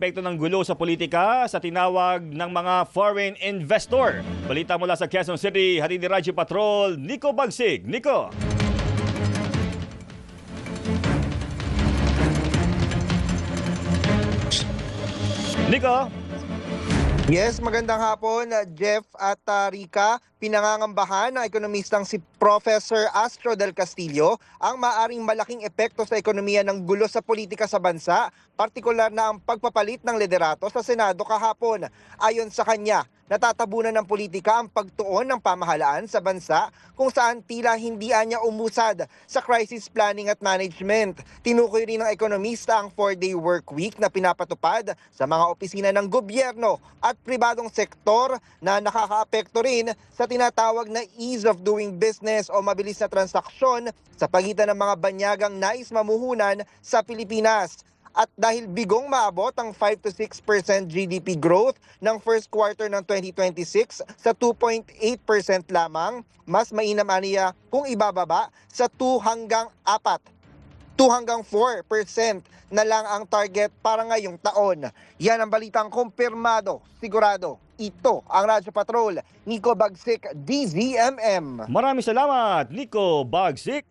epekto ng gulo sa politika sa tinawag ng mga foreign investor. Balita mula sa Quezon City, hatid ni Radyo Patrol, Nico Bagsig. Nico. Nico. Yes, magandang hapon, Jeff at Rica. Pinangangambahan ng ekonomistang si Professor Astro del Castillo ang maaring malaking epekto sa ekonomiya ng gulo sa politika sa bansa, partikular na ang pagpapalit ng liderato sa Senado kahapon. Ayon sa kanya, natatabunan ng politika ang pagtuon ng pamahalaan sa bansa kung saan tila hindi niya umusad sa crisis planning at management. Tinukoy rin ng ekonomista ang 4-day work week na pinapatupad sa mga opisina ng gobyerno at pribadong sektor na nakakaapekto rin sa tinatawag na ease of doing business o mabilis na transaksyon sa pagitan ng mga banyagang nais mamuhunan sa Pilipinas. At dahil bigong maabot ang 5 to 6% GDP growth ng first quarter ng 2026 sa 2.8% lamang, mas mainam niya kung ibababa sa 2 hanggang 4% na lang ang target para ngayong taon. Yan ang balitang kumpirmado, sigurado. Ito ang Radyo Patrol, Nico Bagsik, DZMM. Maraming salamat, Nico Bagsik.